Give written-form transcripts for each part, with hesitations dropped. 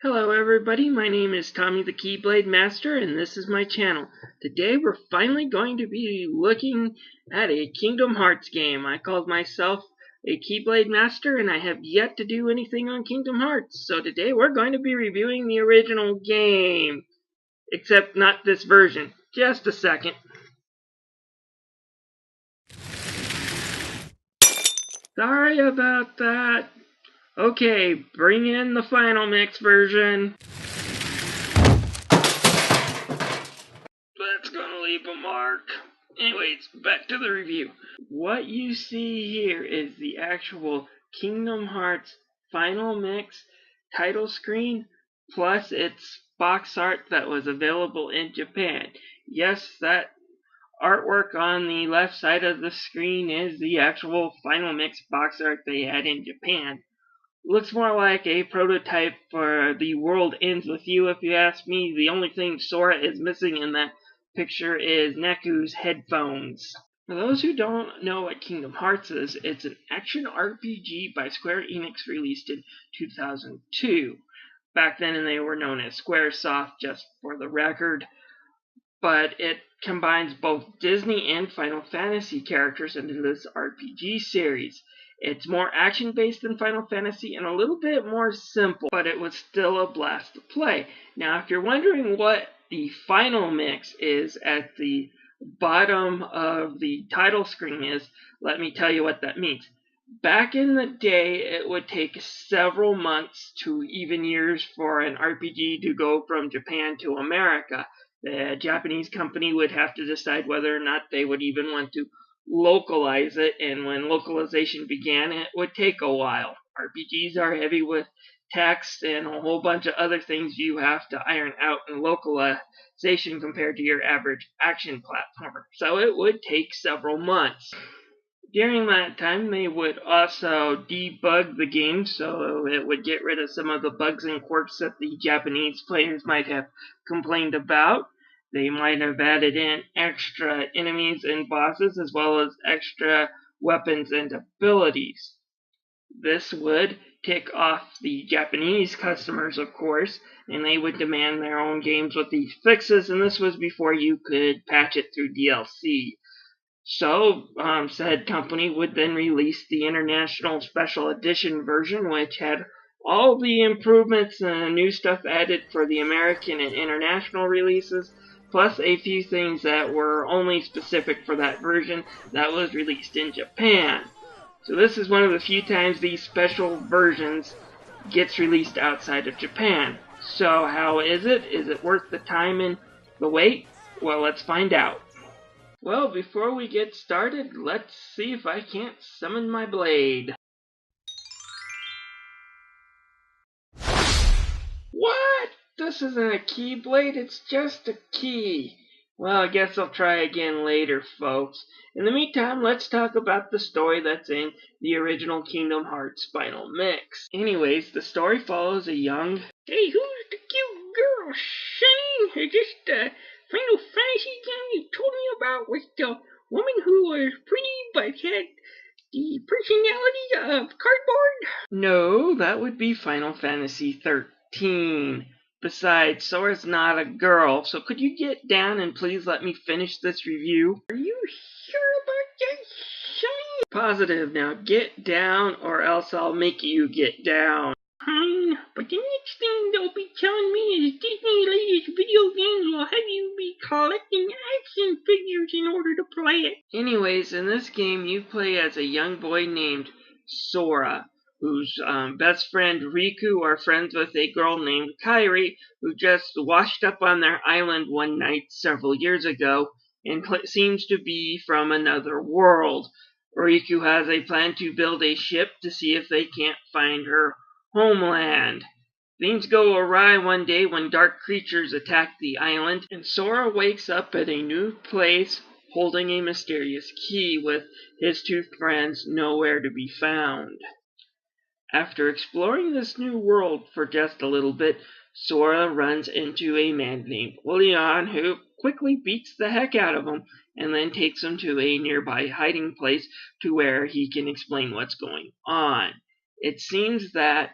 Hello everybody, my name is Tommy the Keyblade Master and this is my channel. Today we're finally going to be looking at a Kingdom Hearts game. I called myself a Keyblade Master and I have yet to do anything on Kingdom Hearts. So today we're going to be reviewing the original game. Except not this version. Just a second. Sorry about that. Okay, bring in the final mix version. That's gonna leave a mark. Anyways, back to the review. What you see here is the actual Kingdom Hearts Final Mix title screen, plus its box art that was available in Japan. Yes, that artwork on the left side of the screen is the actual Final Mix box art they had in Japan. Looks more like a prototype for The World Ends With You, if you ask me. The only thing Sora is missing in that picture is Neku's headphones. For those who don't know what Kingdom Hearts is, it's an action RPG by Square-Enix released in 2002. Back then they were known as Squaresoft, just for the record. But it combines both Disney and Final Fantasy characters into this RPG series. It's more action-based than Final Fantasy and a little bit more simple, but it was still a blast to play. Now, if you're wondering what the final mix is at the bottom of the title screen is, let me tell you what that means. Back in the day, it would take several months to even years for an RPG to go from Japan to America. The Japanese company would have to decide whether or not they would even want to localize it, and when localization began, it would take a while. RPGs are heavy with text and a whole bunch of other things you have to iron out in localization compared to your average action platformer, so it would take several months. During that time, they would also debug the game, so it would get rid of some of the bugs and quirks that the Japanese players might have complained about. They might have added in extra enemies and bosses, as well as extra weapons and abilities. This would tick off the Japanese customers, of course, and they would demand their own games with these fixes, and this was before you could patch it through DLC. So, said company would then release the International Special Edition version, which had all the improvements and new stuff added for the American and international releases, plus a few things that were only specific for that version that was released in Japan. So this is one of the few times these special versions gets released outside of Japan. So how is it? Is it worth the time and the wait? Well, let's find out. Well, before we get started, let's see if I can't summon my blade. What? This isn't a keyblade, it's just a key. Well, I guess I'll try again later, folks. In the meantime, let's talk about the story that's in the original Kingdom Hearts Final Mix. Anyways, the story follows a young... Hey, who's the cute girl, Sonny? Is this the Final Fantasy game you told me about with the woman who was pretty but had the personality of cardboard? No, that would be Final Fantasy 13. Besides, Sora's not a girl, so could you get down and please let me finish this review? Are you sure about that, Sonny? Positive. Now get down, or else I'll make you get down. Fine, but the next thing they'll be telling me is Disney latest video games will have you be collecting action figures in order to play it. Anyways, in this game you play as a young boy named Sora, whose best friend Riku are friends with a girl named Kairi, who just washed up on their island one night several years ago and seems to be from another world. Riku has a plan to build a ship to see if they can't find her homeland. Things go awry one day when dark creatures attack the island, and Sora wakes up at a new place holding a mysterious key with his two friends nowhere to be found. After exploring this new world for just a little bit, Sora runs into a man named Leon who quickly beats the heck out of him and then takes him to a nearby hiding place to where he can explain what's going on. It seems that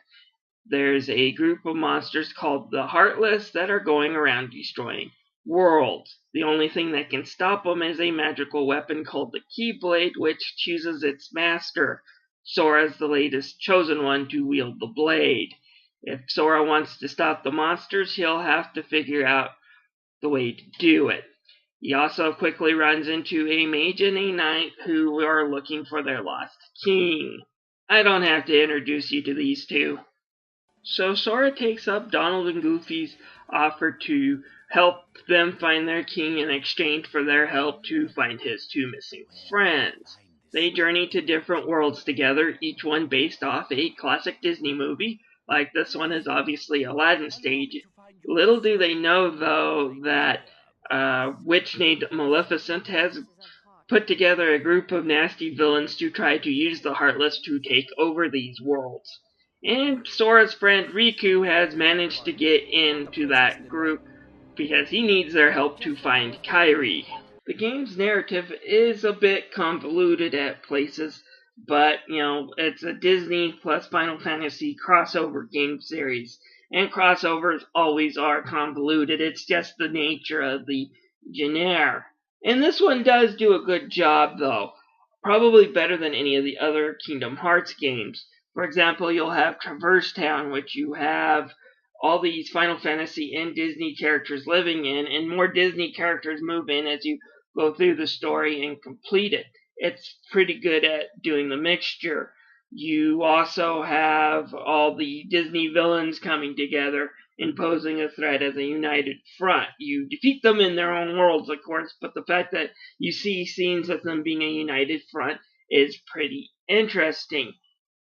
there's a group of monsters called the Heartless that are going around destroying worlds. The only thing that can stop them is a magical weapon called the Keyblade, which chooses its master. Sora's the latest chosen one to wield the blade. If Sora wants to stop the monsters, he'll have to figure out the way to do it. He also quickly runs into a mage and a knight who are looking for their lost king. I don't have to introduce you to these two. So Sora takes up Donald and Goofy's offer to help them find their king in exchange for their help to find his two missing friends. They journey to different worlds together, each one based off a classic Disney movie. Like this one is obviously Aladdin stage. Little do they know, though, that a witch named Maleficent has put together a group of nasty villains to try to use the Heartless to take over these worlds. And Sora's friend Riku has managed to get into that group because he needs their help to find Kairi. The game's narrative is a bit convoluted at places, but, it's a Disney plus Final Fantasy crossover game series. And crossovers always are convoluted. It's just the nature of the genre. And this one does do a good job, though. Probably better than any of the other Kingdom Hearts games. For example, you'll have Traverse Town, which you have all these Final Fantasy and Disney characters living in, and more Disney characters move in as you go through the story and complete it. It's pretty good at doing the mixture. You also have all the Disney villains coming together and posing a threat as a united front. You defeat them in their own worlds, of course, but the fact that you see scenes of them being a united front is pretty interesting.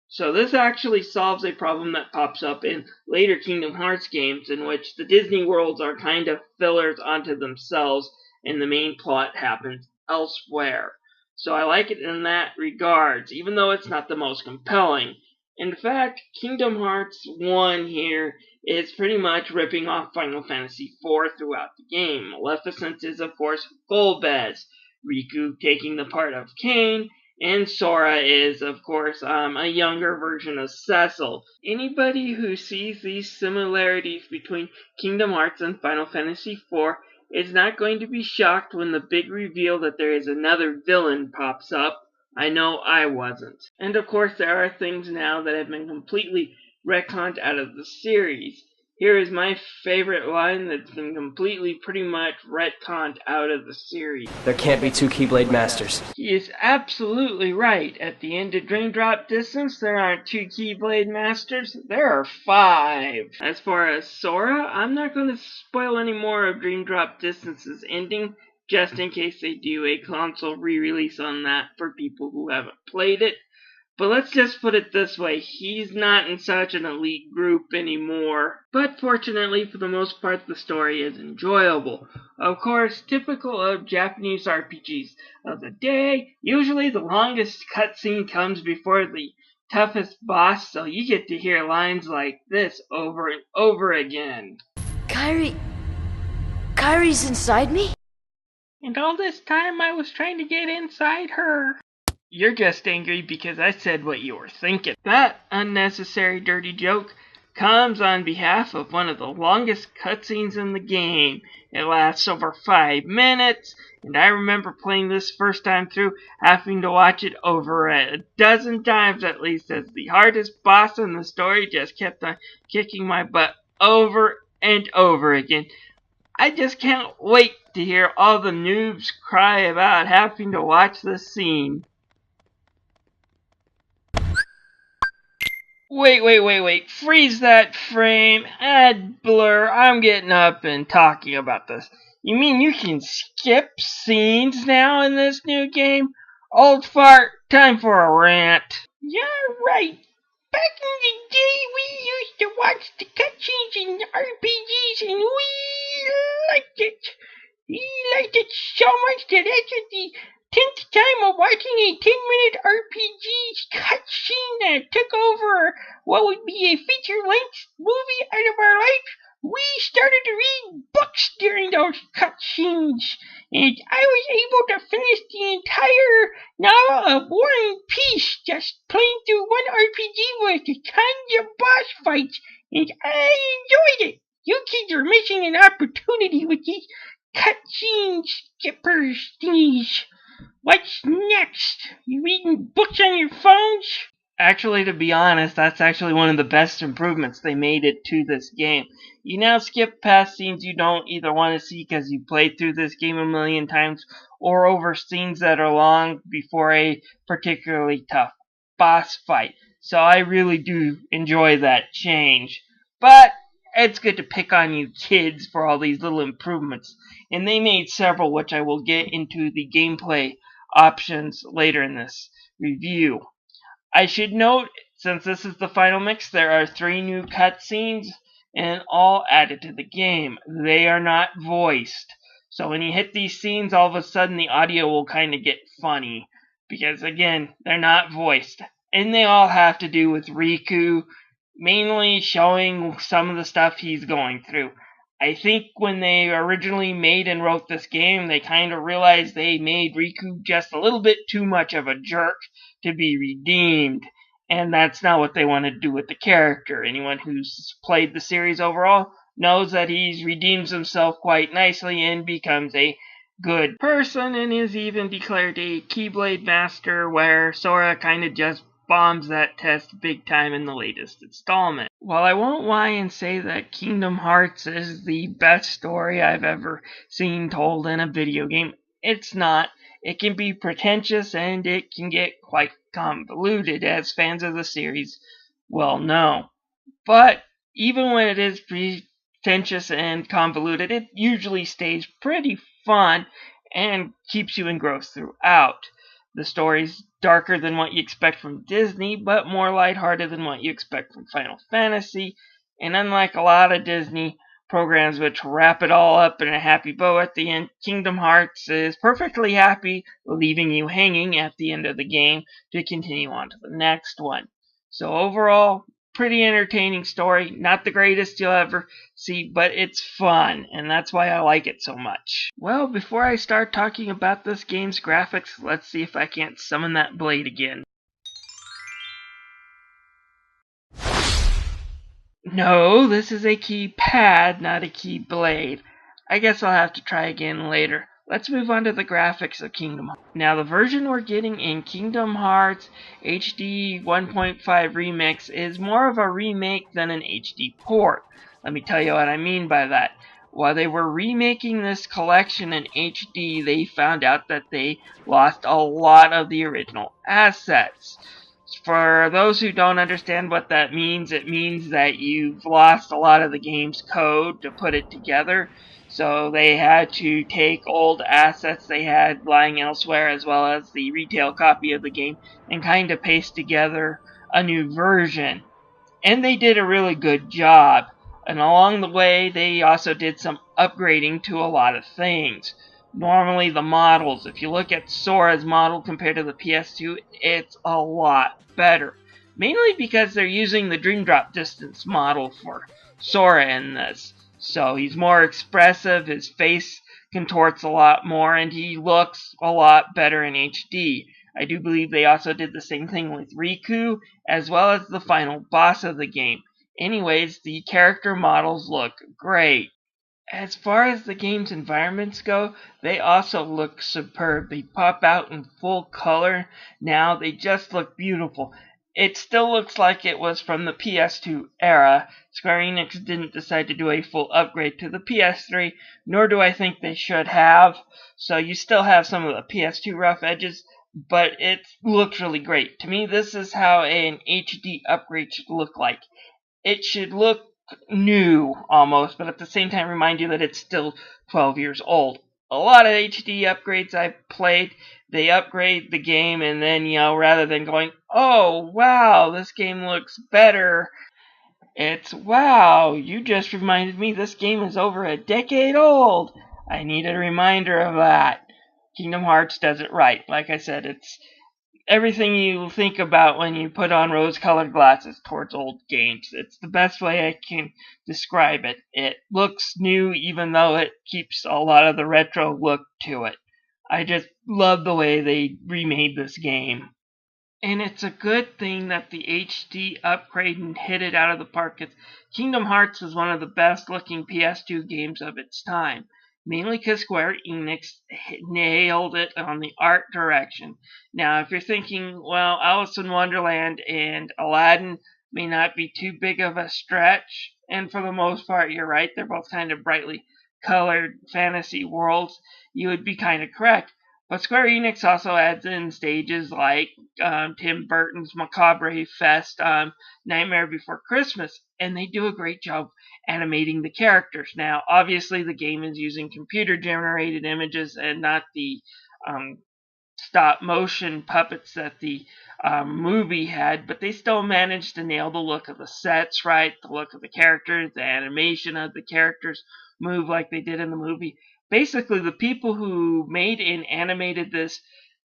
So this actually solves a problem that pops up in later Kingdom Hearts games, in which the Disney worlds are kind of fillers onto themselves and the main plot happens elsewhere. So I like it in that regards, even though it's not the most compelling. In fact, Kingdom Hearts 1 here is pretty much ripping off Final Fantasy IV throughout the game. Maleficent is, of course, Golbez, Riku taking the part of Kain, and Sora is, of course, a younger version of Cecil. Anybody who sees these similarities between Kingdom Hearts and Final Fantasy IV is not going to be shocked when the big reveal that there is another villain pops up. I know I wasn't. And of course, there are things now that have been completely retconned out of the series. Here is my favorite line that's been completely pretty much retconned out of the series. There can't be two Keyblade Masters. He is absolutely right. At the end of Dream Drop Distance, there aren't two Keyblade Masters, there are 5. As far as Sora, I'm not going to spoil any more of Dream Drop Distance's ending, just in case they do a console re-release on that for people who haven't played it. But let's just put it this way, he's not in such an elite group anymore. But fortunately, for the most part, the story is enjoyable. Of course, typical of Japanese RPGs of the day, usually the longest cutscene comes before the toughest boss, so you get to hear lines like this over and over again. Kairi's inside me? And all this time I was trying to get inside her. You're just angry because I said what you were thinking. That unnecessary dirty joke comes on behalf of one of the longest cutscenes in the game. It lasts over 5 minutes, and I remember playing this first time through, having to watch it over a dozen times at least, as the hardest boss in the story just kept on kicking my butt over and over again. I just can't wait to hear all the noobs cry about having to watch this scene. Wait. Freeze that frame. Add blur. I'm getting up and talking about this. You mean you can skip scenes now in this new game? Old fart, time for a rant. Yeah, right. Back in the day, we used to watch the cutscenes in RPGs and we liked it. We liked it so much that after the 10th time of watching a 10-minute RPG cutscene that took over what would be a feature-length movie out of our life, we started to read books during those cutscenes, and I was able to finish the entire novel of War and Peace just playing through one RPG with tons of boss fights and I enjoyed it. You kids are missing an opportunity with these cutscene skippers thingies. What's next? You reading books on your phones? Actually, to be honest, that's actually one of the best improvements they made it to this game. You now skip past scenes you don't either want to see because you played through this game a million times, or over scenes that are long before a particularly tough boss fight. So I really do enjoy that change. But it's good to pick on you kids for all these little improvements. And they made several, which I will get into the gameplay options later in this review. I should note, since this is the final mix, there are 3 new cutscenes and all added to the game. They are not voiced. So when you hit these scenes, all of a sudden the audio will kind of get funny. Because again, they're not voiced. And they all have to do with Riku, mainly showing some of the stuff he's going through. I think when they originally made and wrote this game, they kind of realized they made Riku just a little bit too much of a jerk to be redeemed. And that's not what they want to do with the character. Anyone who's played the series overall knows that he redeems himself quite nicely and becomes a good person, and is even declared a Keyblade Master, where Sora kind of just bombs that test big time in the latest installment. While I won't lie and say that Kingdom Hearts is the best story I've ever seen told in a video game, it's not. It can be pretentious and it can get quite convoluted, as fans of the series well know. But even when it is pretentious and convoluted, it usually stays pretty fun and keeps you engrossed throughout. The story's darker than what you expect from Disney, but more lighthearted than what you expect from Final Fantasy. And unlike a lot of Disney programs which wrap it all up in a happy bow at the end, Kingdom Hearts is perfectly happy, leaving you hanging at the end of the game to continue on to the next one. So overall, pretty entertaining story. Not the greatest you'll ever see, but it's fun, and that's why I like it so much. Well, before I start talking about this game's graphics, let's see if I can't summon that blade again. No, this is a keypad, not a keyblade. I guess I'll have to try again later. Let's move on to the graphics of Kingdom Hearts. Now, the version we're getting in Kingdom Hearts HD 1.5 Remix is more of a remake than an HD port. Let me tell you what I mean by that. While they were remaking this collection in HD, they found out that they lost a lot of the original assets. For those who don't understand what that means, it means that you've lost a lot of the game's code to put it together. So they had to take old assets they had lying elsewhere, as well as the retail copy of the game, and kind of paste together a new version. And they did a really good job. And along the way, they also did some upgrading to a lot of things. Normally the models, if you look at Sora's model compared to the PS2, it's a lot better. Mainly because they're using the Dream Drop Distance model for Sora in this. So he's more expressive, his face contorts a lot more, and he looks a lot better in HD. I do believe they also did the same thing with Riku, as well as the final boss of the game. Anyways, the character models look great. As far as the game's environments go, they also look superb. They pop out in full color now. They just look beautiful. It still looks like it was from the PS2 era. Square-Enix didn't decide to do a full upgrade to the PS3, nor do I think they should have. So you still have some of the PS2 rough edges, but it looks really great. To me, this is how an HD upgrade should look like. It should look new almost, but at the same time remind you that it's still 12 years old. A lot of HD upgrades I've played, they upgrade the game and then, rather than going, oh, wow, this game looks better, it's, wow, you just reminded me this game is over a decade old. I need a reminder of that. Kingdom Hearts does it right. Like I said, it's everything you think about when you put on rose-colored glasses towards old games. It's the best way I can describe it. It looks new even though it keeps a lot of the retro look to it. I just love the way they remade this game. And it's a good thing that the HD upgrade and hit it out of the park. Kingdom Hearts is one of the best looking PS2 games of its time. Mainly because Square-Enix nailed it on the art direction. Now, if you're thinking, well, Alice in Wonderland and Aladdin may not be too big of a stretch, and for the most part, you're right, they're both kind of brightly colored fantasy worlds, you would be kind of correct. But Square Enix also adds in stages like Tim Burton's Macabre Fest, Nightmare Before Christmas, and they do a great job animating the characters. Now, obviously, the game is using computer-generated images and not the stop-motion puppets that the movie had, but they still managed to nail the look of the sets right, the look of the characters, the animation of the characters move like they did in the movie. Basically, the people who made and animated this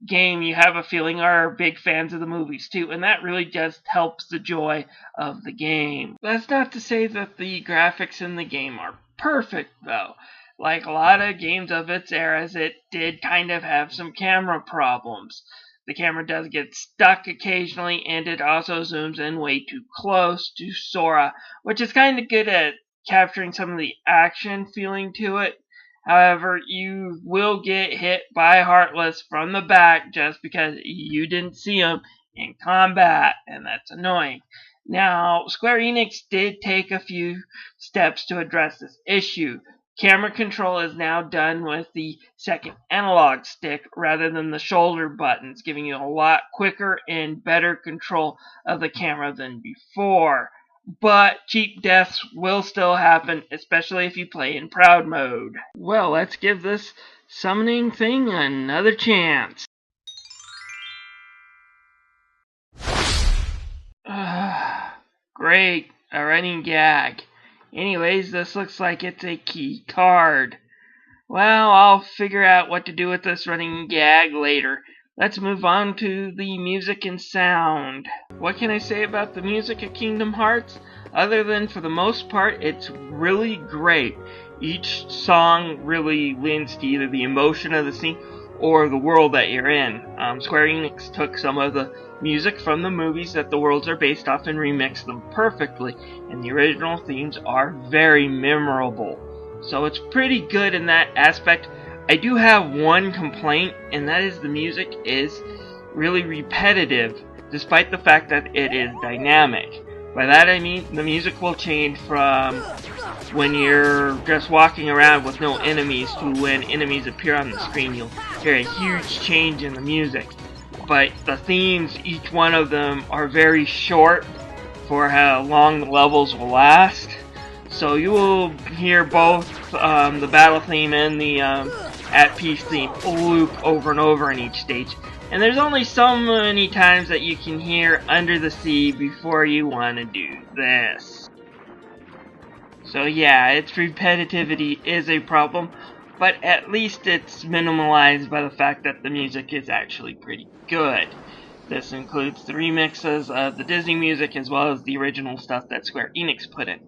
game, you have a feeling, are big fans of the movies too, and that really just helps the joy of the game. That's not to say that the graphics in the game are perfect, though. Like a lot of games of its eras, it did kind of have some camera problems. The camera does get stuck occasionally, and it also zooms in way too close to Sora, which is kind of good at capturing some of the action feeling to it. However, you will get hit by Heartless from the back just because you didn't see him in combat, and that's annoying. Now, Square Enix did take a few steps to address this issue. Camera control is now done with the second analog stick rather than the shoulder buttons, giving you a lot quicker and better control of the camera than before. But cheap deaths will still happen, especially if you play in proud mode. Well, let's give this summoning thing another chance. Great, a running gag. Anyways, this looks like it's a key card. Well, I'll figure out what to do with this running gag later. Let's move on to the music and sound. What can I say about the music of Kingdom Hearts? Other than, for the most part, it's really great. Each song really lends to either the emotion of the scene or the world that you're in. Square Enix took some of the music from the movies that the worlds are based off and remixed them perfectly, and the original themes are very memorable. So it's pretty good in that aspect. I do have one complaint, and that is the music is really repetitive, despite the fact that it is dynamic. By that I mean the music will change from when you're just walking around with no enemies to when enemies appear on the screen. You'll hear a huge change in the music. But the themes, each one of them, are very short for how long the levels will last. So you will hear both the battle theme and the At Peace theme loop over and over in each stage. And there's only so many times that you can hear Under the Sea before you want to do this. So yeah, its repetitivity is a problem, but at least it's minimalized by the fact that the music is actually pretty good. This includes the remixes of the Disney music as well as the original stuff that Square Enix put in.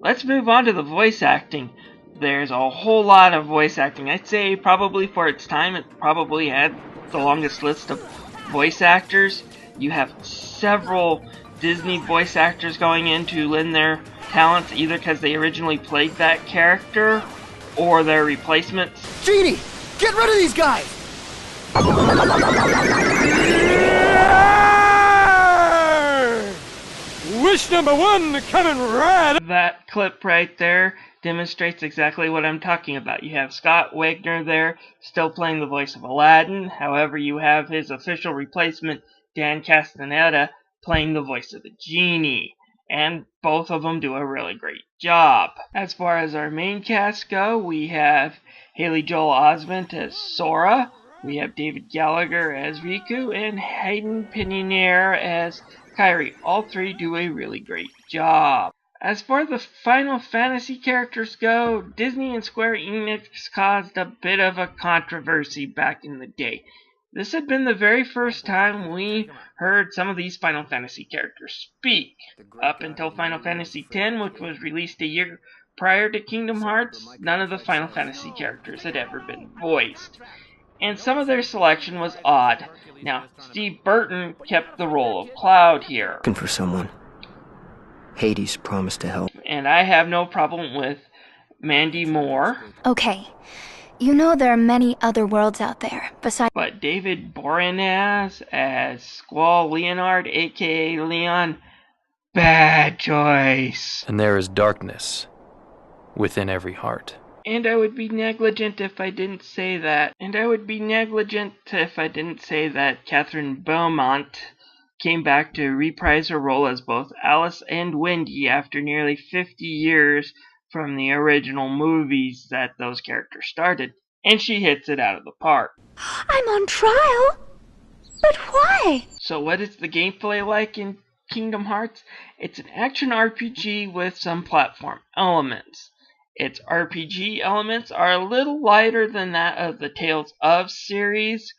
Let's move on to the voice acting. There's a whole lot of voice acting. I'd say probably for its time it probably had the longest list of voice actors. You have several Disney voice actors going in to lend their talents either because they originally played that character or their replacements. Genie, get rid of these guys! Wish number one coming right. That clip right there demonstrates exactly what I'm talking about. You have Scott Wagner there, still playing the voice of Aladdin. However, you have his official replacement, Dan Castaneda, playing the voice of the genie. And both of them do a really great job. As far as our main cast go, we have Haley Joel Osment as Sora. We have David Gallagher as Riku, and Hayden Panettiere as Kairi. All three do a really great job. As far as the Final Fantasy characters go, Disney and Square Enix caused a bit of a controversy back in the day. This had been the very first time we heard some of these Final Fantasy characters speak. Up until Final Fantasy X, which was released a year prior to Kingdom Hearts, none of the Final Fantasy characters had ever been voiced. and some of their selection was odd. Now, Steve Burton kept the role of Cloud here. Looking for someone. Hades promised to help. And I have no problem with Mandy Moore. Okay. You know there are many other worlds out there, besides... But David Boreanaz as Squall Leonard, aka Leon, bad choice. And there is darkness within every heart. And I would be negligent if I didn't say that. Catherine Beaumont came back to reprise her role as both Alice and Wendy after nearly 50 years from the original movies that those characters started. And she hits it out of the park. I'm on trial? But why? So what is the gameplay like in Kingdom Hearts? It's an action RPG with some platform elements. Its RPG elements are a little lighter than that of the Tales of series,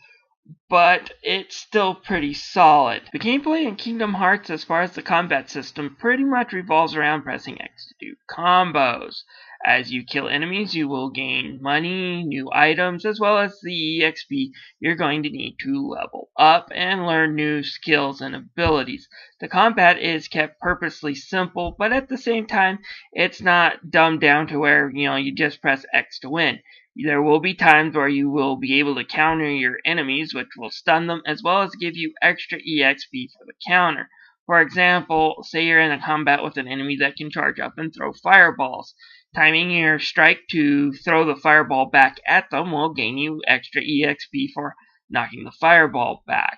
but it's still pretty solid. The gameplay in Kingdom Hearts as far as the combat system pretty much revolves around pressing X to do combos. As you kill enemies, you will gain money, new items, as well as the EXP you're going to need to level up and learn new skills and abilities. The combat is kept purposely simple, but at the same time, it's not dumbed down to where, you just press X to win. There will be times where you will be able to counter your enemies, which will stun them, as well as give you extra EXP for the counter. For example, say you're in a combat with an enemy that can charge up and throw fireballs. Timing your strike to throw the fireball back at them will gain you extra EXP for knocking the fireball back.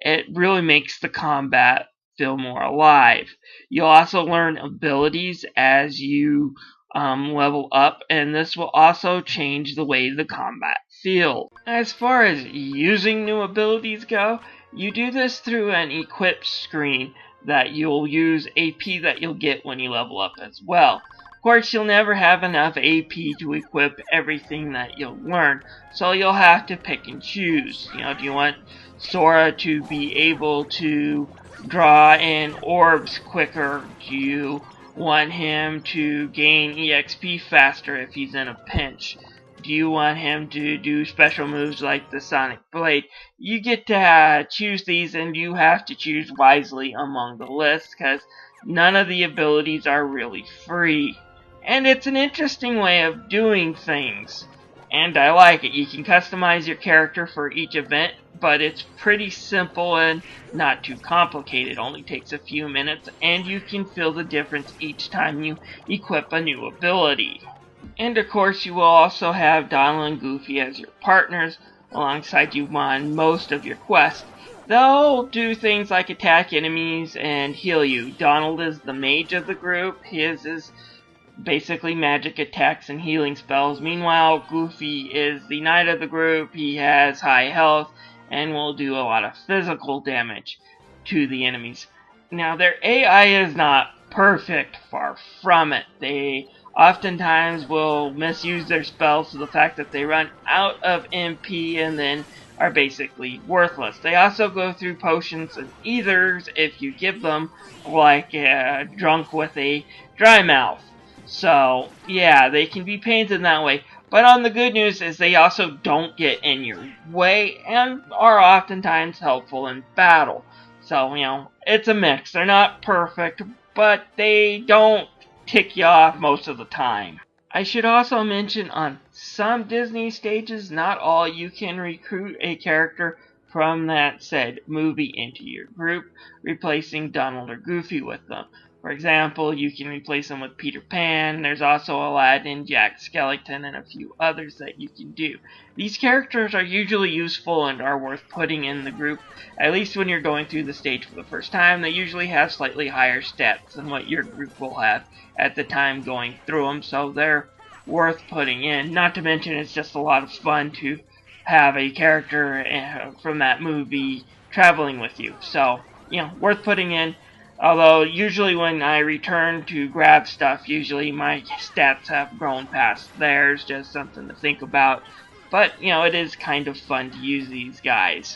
It really makes the combat feel more alive. You'll also learn abilities as you level up, and this will also change the way the combat feels. As far as using new abilities go, you do this through an equip screen that you'll use AP that you'll get when you level up as well. Of course, you'll never have enough AP to equip everything that you'll learn, so you'll have to pick and choose. Do you want Sora to be able to draw in orbs quicker? Do you want him to gain EXP faster if he's in a pinch? Do you want him to do special moves like the Sonic Blade? You get to choose these, and you have to choose wisely among the list, because none of the abilities are really free. And it's an interesting way of doing things, and I like it. You can customize your character for each event, but it's pretty simple and not too complicated. It only takes a few minutes, and you can feel the difference each time you equip a new ability. And of course, you will also have Donald and Goofy as your partners alongside you on most of your quests. They'll do things like attack enemies and heal you. Donald is the mage of the group. His is basically magic attacks and healing spells. Meanwhile, Goofy is the knight of the group. He has high health and will do a lot of physical damage to the enemies. Now, their AI is not perfect, far from it. They oftentimes will misuse their spells to the fact that they run out of MP and then are basically worthless. They also go through potions and ethers if you give them, like a drunk with a dry mouth. So, yeah, they can be pains in that way. But on the good news is they also don't get in your way and are oftentimes helpful in battle. So, it's a mix. They're not perfect, but they don't tick you off most of the time. I should also mention on some Disney stages, not all, you can recruit a character from that said movie into your group, replacing Donald or Goofy with them. For example, you can replace them with Peter Pan. There's also Aladdin, Jack Skellington, and a few others that you can do. These characters are usually useful and are worth putting in the group, at least when you're going through the stage for the first time. They usually have slightly higher stats than what your group will have at the time going through them, so they're worth putting in. Not to mention, it's just a lot of fun to have a character from that movie traveling with you. So, worth putting in. Although, usually when I return to grab stuff, usually my stats have grown past theirs, just something to think about. But, it is kind of fun to use these guys.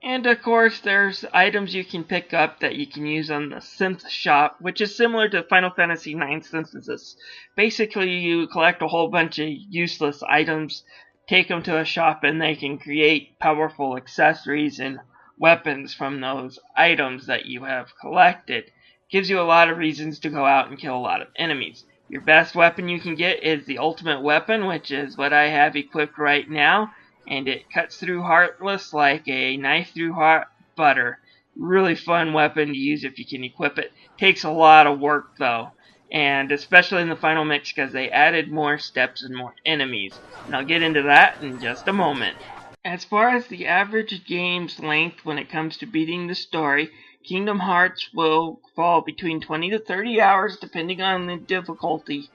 And of course, there's items you can pick up that you can use on the synth shop, which is similar to Final Fantasy IX Synthesis. Basically, you collect a whole bunch of useless items, take them to a shop and they can create powerful accessories and weapons from those items that you have collected. Gives you a lot of reasons to go out and kill a lot of enemies. Your best weapon you can get is the ultimate weapon, which is what I have equipped right now, and it cuts through Heartless like a knife through hot butter. Really fun weapon to use if you can equip it. Takes a lot of work though, and especially in the final mix because they added more steps and more enemies, and I'll get into that in just a moment. As far as the average game's length when it comes to beating the story, Kingdom Hearts will fall between 20 to 30 hours depending on the difficulty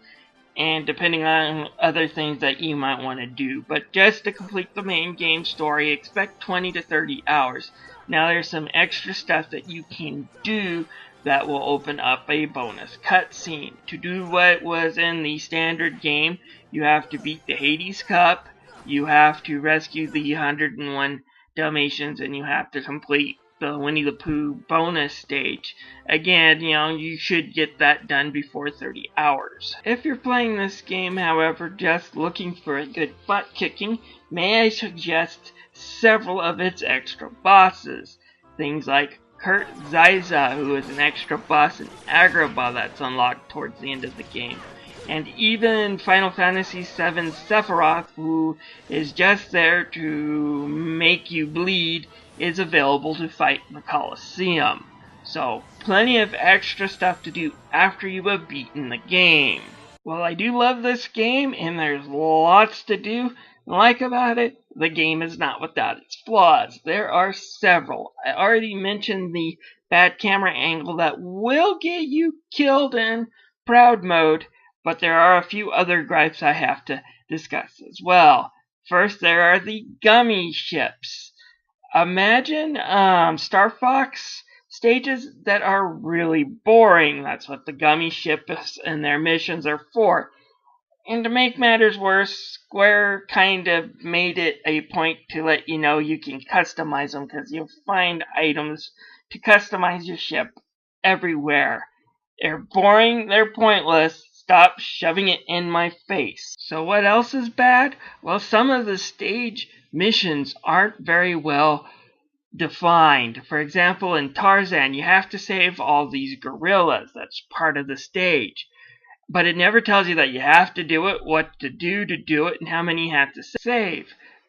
and depending on other things that you might want to do. But just to complete the main game story, expect 20 to 30 hours. Now there's some extra stuff that you can do that will open up a bonus cutscene. To do what was in the standard game, you have to beat the Hades Cup, you have to rescue the 101 Dalmatians, and you have to complete the Winnie the Pooh bonus stage. Again, you should get that done before 30 hours. If you're playing this game, however, just looking for a good butt kicking, may I suggest several of its extra bosses. Things like Kurt Zyza, who is an extra boss in Agrabah that's unlocked towards the end of the game. And even Final Fantasy VII Sephiroth, who is just there to make you bleed, is available to fight in the Colosseum. So, plenty of extra stuff to do after you have beaten the game. Well, I do love this game, and there's lots to do. Like about it, the game is not without its flaws. There are several. I already mentioned the bad camera angle that will get you killed in Proud Mode, but there are a few other gripes I have to discuss as well. First, there are the gummy ships. Imagine Star Fox stages that are really boring. That's what the gummy ships and their missions are for. And to make matters worse, Square kind of made it a point to let you know you can customize them, because you'll find items to customize your ship everywhere. They're boring, they're pointless. Stop shoving it in my face. So what else is bad? Well, some of the stage missions aren't very well defined. For example, in Tarzan, you have to save all these gorillas. That's part of the stage. But it never tells you that you have to do it, what to do it, and how many you have to save.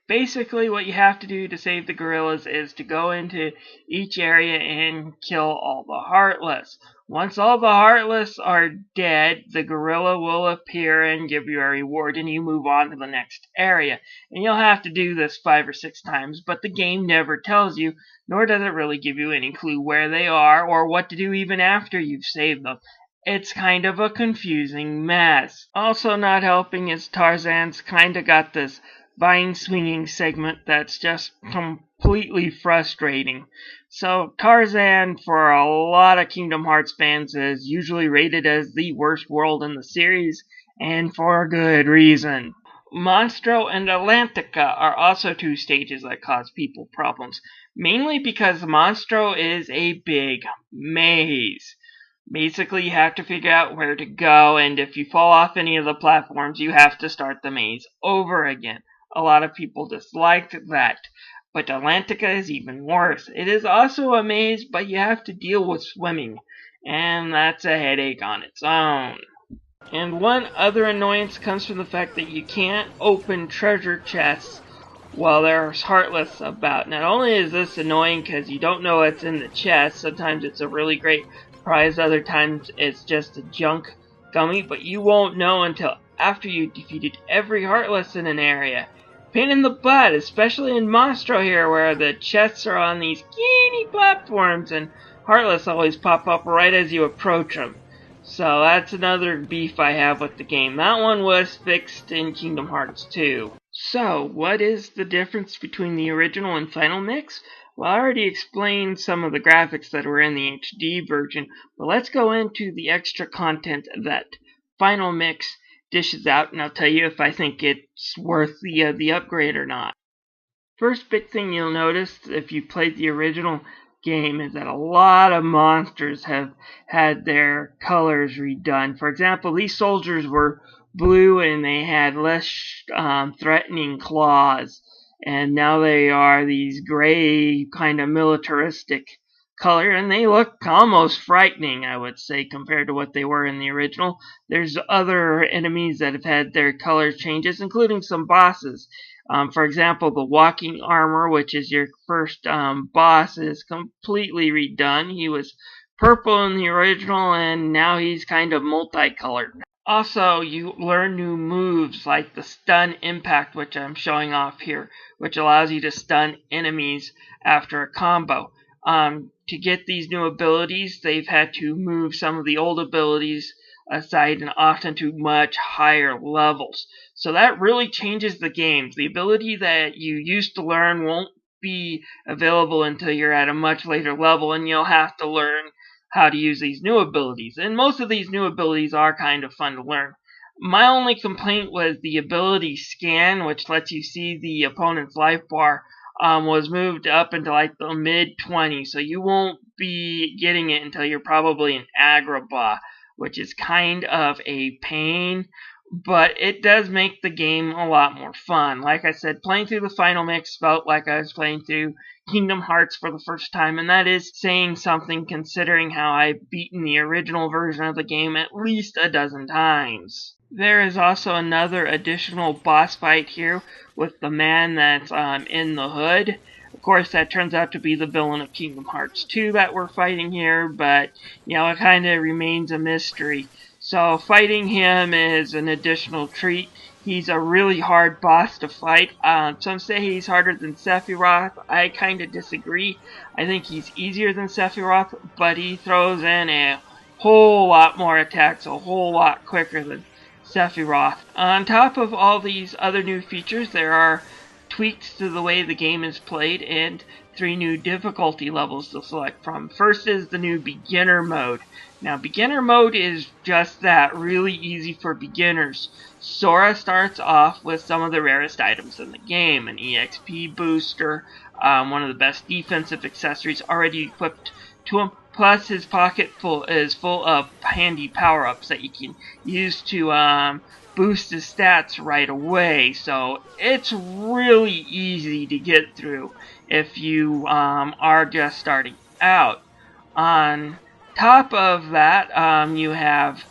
Basically, what you have to do to save the gorillas is to go into each area and kill all the Heartless. Once all the Heartless are dead, the gorilla will appear and give you a reward, and you move on to the next area. And you'll have to do this 5 or 6 times, but the game never tells you, nor does it really give you any clue where they are or what to do even after you've saved them. It's kind of a confusing mess. Also not helping is Tarzan's kinda got this vine swinging segment that's just completely frustrating. So Tarzan, for a lot of Kingdom Hearts fans, is usually rated as the worst world in the series, and for good reason. Monstro and Atlantica are also 2 stages that cause people problems, mainly because Monstro is a big maze. Basically, you have to figure out where to go, and if you fall off any of the platforms, you have to start the maze over again. A lot of people disliked that, but Atlantica is even worse. It is also a maze, but you have to deal with swimming, and that's a headache on its own. And one other annoyance comes from the fact that you can't open treasure chests while there's Heartless about. Not only is this annoying because you don't know what's in the chest, sometimes it's a really great prize, other times it's just a junk gummy, but you won't know until after you defeated every Heartless in an area. Pain in the butt, especially in Monstro here, where the chests are on these skinny platforms and Heartless always pop up right as you approach them. So that's another beef I have with the game. That one was fixed in Kingdom Hearts 2. So, what is the difference between the original and final mix? Well, I already explained some of the graphics that were in the HD version, but let's go into the extra content that Final Mix dishes out, and I'll tell you if I think it's worth the upgrade or not. First big thing you'll notice if you played the original game is that a lot of monsters have had their colors redone. For example, these soldiers were blue and they had less threatening claws. And now they are these gray, kind of militaristic color, and they look almost frightening, I would say, compared to what they were in the original. There's other enemies that have had their color changes, including some bosses. For example, the walking armor, which is your first boss, is completely redone. He was purple in the original, and now he's kind of multicolored. Also, you learn new moves like the stun impact, which I'm showing off here, which allows you to stun enemies after a combo. To get these new abilities, they've had to move some of the old abilities aside and often to much higher levels. So that really changes the game. The ability that you used to learn won't be available until you're at a much later level, and you'll have to learn how to use these new abilities. And most of these new abilities are kind of fun to learn. My only complaint was the ability scan, which lets you see the opponent's life bar, was moved up into like the mid-20s, so you won't be getting it until you're probably an Agrabah, which is kind of a pain, but it does make the game a lot more fun. Like I said, playing through the final mix felt like I was playing through Kingdom Hearts for the first time, and that is saying something considering how I've beaten the original version of the game at least a dozen times. There is also another additional boss fight here with the man that's in the hood. Of course, that turns out to be the villain of Kingdom Hearts 2 that we're fighting here, but, it kind of remains a mystery. So fighting him is an additional treat. He's a really hard boss to fight. Some say he's harder than Sephiroth. I kind of disagree. I think he's easier than Sephiroth, but he throws in a whole lot more attacks, a whole lot quicker than Sephiroth. On top of all these other new features, there are tweaks to the way the game is played and 3 new difficulty levels to select from. First is the new beginner mode. Now, beginner mode is just that, really easy for beginners. Sora starts off with some of the rarest items in the game, an EXP booster, one of the best defensive accessories already equipped to him, plus his pocket is full of handy power-ups that you can use to boost his stats right away. So it's really easy to get through if you are just starting out. On top of that, you have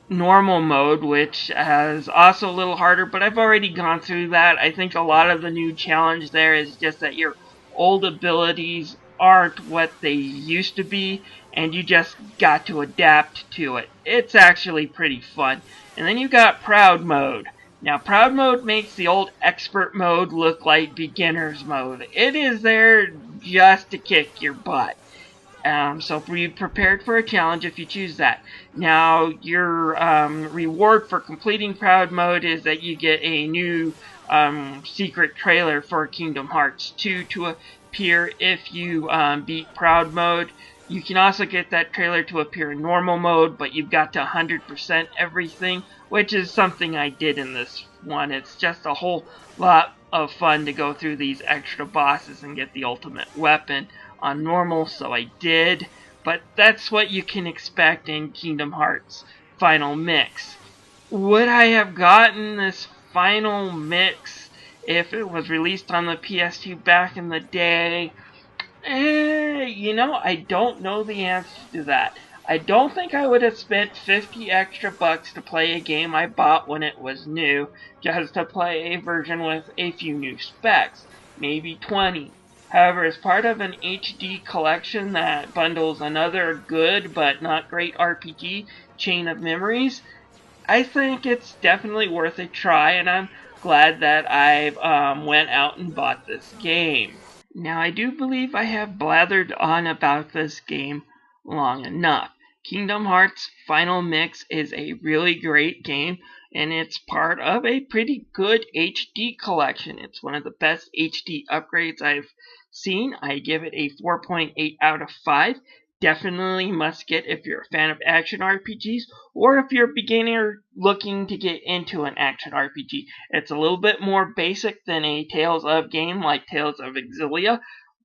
normal mode, which is also a little harder, but I've already gone through that. I think a lot of the new challenge there is just that your old abilities aren't what they used to be, and you just got to adapt to it. It's actually pretty fun. And then you got Proud Mode. Now, Proud Mode makes the old Expert Mode look like Beginner's Mode. It is there just to kick your butt. So be prepared for a challenge if you choose that. Now, your reward for completing Proud Mode is that you get a new secret trailer for Kingdom Hearts 2 to appear if you beat Proud Mode. You can also get that trailer to appear in normal mode, but you've got to 100% everything, which is something I did in this one. It's just a whole lot of fun to go through these extra bosses and get the ultimate weapon on normal, so I did. But that's what you can expect in Kingdom Hearts Final Mix. Would I have gotten this Final Mix if it was released on the PS2 back in the day? I don't know the answer to that. I don't think I would have spent 50 extra bucks to play a game I bought when it was new, just to play a version with a few new specs, maybe 20. However, as part of an HD collection that bundles another good but not great RPG, Chain of Memories, I think it's definitely worth a try, and I'm glad that I've went out and bought this game. Now, I do believe I have blathered on about this game long enough. Kingdom Hearts Final Mix is a really great game, and it's part of a pretty good HD collection. It's one of the best HD upgrades I've seen. I give it a 4.8 out of 5. Definitely must get if you're a fan of action RPGs, or if you're a beginner looking to get into an action RPG. It's a little bit more basic than a Tales of game like Tales of Exilia,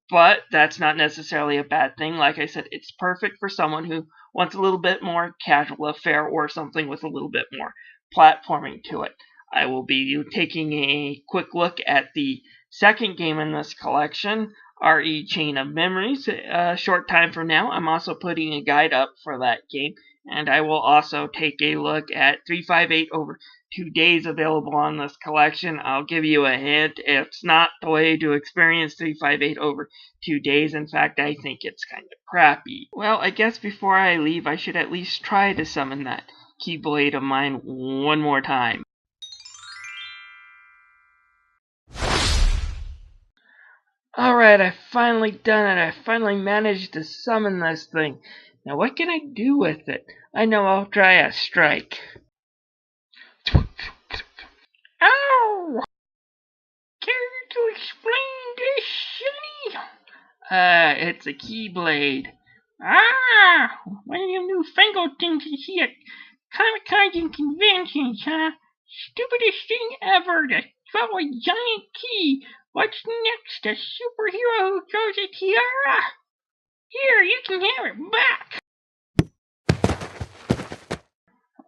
but that's not necessarily a bad thing. Like I said, it's perfect for someone who wants a little bit more casual affair or something with a little bit more platforming to it. I will be taking a quick look at the second game in this collection, RE Chain of Memories, a short time from now. I'm also putting a guide up for that game, and I will also take a look at 358 over 2 days available on this collection. I'll give you a hint, it's not the way to experience 358 over 2 days. In fact, I think it's kind of crappy. Well, I guess before I leave, I should at least try to summon that Keyblade of mine one more time. Alright, I've finally done it. I finally managed to summon this thing. Now what can I do with it? I know, I'll try a strike. Ow! Care to explain this, Sonny? It's a Keyblade. Ah! One of them newfangled things you see at Comic-Cons and conventions, huh? Stupidest thing ever to throw a giant key. What's next? A superhero who throws a tiara? Here, you can have it back.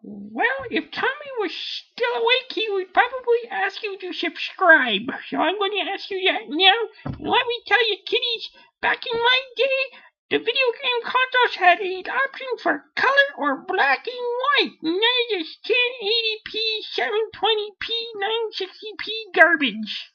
Well, if Tommy was still awake, he would probably ask you to subscribe. So I'm going to ask you that now. And let me tell you, kiddies, back in my day, the video game consoles had an option for color or black and white. And that is 1080p, 720p, 960p garbage.